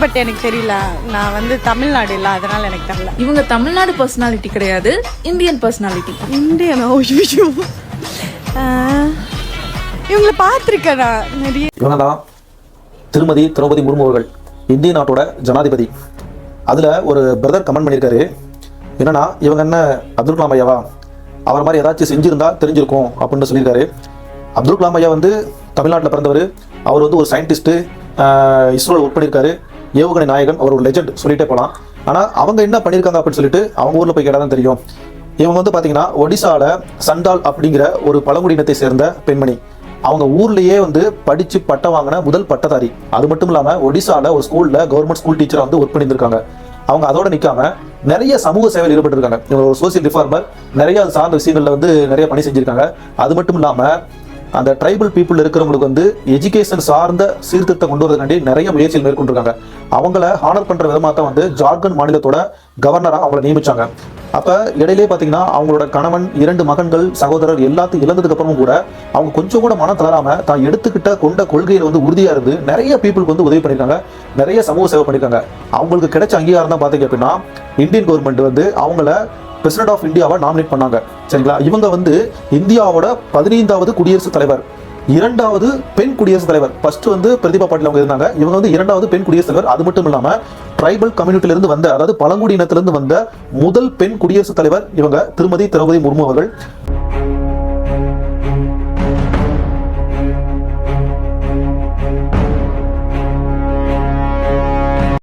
But எனக்கு தெரியல. நான் வந்து தமிழ்நாடு இல்லை, அதனால எனக்கு தெரியல. இவங்க தமிழ்நாடு பர்சனாலிட்டி கிடையாது, இந்தியன் பர்சனாலிட்டி. இந்தியனா? இவங்களை பார்த்துருக்கேன் நான் நிறைய. இவங்க தான் திருமதி திரௌபதி முர்மு அவர்கள், இந்திய நாட்டோட ஜனாதிபதி. அதில் ஒரு பிரதர் கமெண்ட் பண்ணியிருக்காரு, என்னன்னா இவங்க என்ன அப்துல் கலாம் ஐயாவா, அவர் மாதிரி ஏதாச்சும் செஞ்சிருந்தா தெரிஞ்சிருக்கும் அப்படின்னு சொல்லியிருக்காரு. அப்துல் கலாம் ஐயா வந்து தமிழ்நாட்டில் பிறந்தவர். அவர் வந்து ஒரு சயின்டிஸ்ட்டு, இஸ்ரோவில் ஒர்க் பண்ணியிருக்காரு, ஏவுகணை நாயகன், அவர் ஒரு லெஜெண்ட் சொல்லிட்டே போகலாம். ஆனால் அவங்க என்ன பண்ணியிருக்காங்க அப்படின்னு சொல்லிட்டு அவங்க ஊரில் போய் கேட்டால் தான் தெரியும். இவங்க வந்து பார்த்தீங்கன்னா ஒடிசாவில் சண்டால் அப்படிங்கிற ஒரு பழங்குடியினத்தை சேர்ந்த பெண்மணி. அவங்க ஊர்லேயே வந்து படித்து பட்டம் வாங்கின முதல் பட்டதாரி. அது மட்டும் இல்லாமல் ஒடிசாவில் ஒரு ஸ்கூலில் கவர்மெண்ட் ஸ்கூல் டீச்சராக வந்து ஒர்க் பண்ணியிருக்காங்க. அவங்க அதோட நிற்காம நிறைய சமூக சேவையில் ஈடுபட்டிருக்காங்க. இவங்க ஒரு சோசியல் ரிஃபார்மர், நிறைய சார்ந்த விஷயங்களில் வந்து நிறைய பணி செஞ்சுருக்காங்க. அது மட்டும் இல்லாமல் அந்த ட்ரைபல் பீப்புள் இருக்கிறவங்களுக்கு வந்து எஜுகேஷன் சார்ந்த சீர்திருத்தம் கொண்டு வரதுக்காண்டி நிறைய முயற்சிகள் மேற்கொண்டிருக்காங்க. அவங்கள ஹானர் பண்ணுற விதமாக தான் வந்து ஜார்க்கண்ட் மாநிலத்தோட கவர்னராக அவங்கள நியமிச்சாங்க. அப்போ இடையிலே பார்த்தீங்கன்னா அவங்களோட கணவன், 2 மகன்கள், சகோதரர் எல்லாத்தையும் இழந்ததுக்கு அப்புறமும் கூட அவங்க கொஞ்சம் கூட மனம் தளராம தான் எடுத்துக்கிட்ட கொண்ட கொள்கையில் வந்து உறுதியாக இருந்து நிறைய பீப்புளுக்கு வந்து உதவி பண்ணியிருக்காங்க, நிறைய சமூக சேவை பண்ணியிருக்காங்க. அவங்களுக்கு கிடைச்ச அங்கீகாரம் தான் பார்த்தீங்க அப்படின்னா இந்தியன் கவர்மெண்ட் வந்து அவங்கள பிரசிடென்ட் ஆஃப் இந்தியாவை நாமினேட் பண்ணாங்க. சரிங்களா? இவங்க வந்து இந்தியாவோட 15வது குடியரசுத் தலைவர், 2வது பெண் குடியரசுத் தலைவர். ஃபர்ஸ்ட் வந்து பிரதிபா பாட்டீல் அவங்க இருந்தாங்க. இவங்க வந்து 2வது பெண் குடியரசுத் தலைவர். அது மட்டும் இல்லாம ட்ரைபல் கம்யூனிட்டியிலிருந்து வந்த, அதாவது பழங்குடியினத்திலிருந்து வந்த முதல் பெண் குடியரசுத் தலைவர் இவங்க திருமதி திரௌபதி முர்மு அவர்கள்.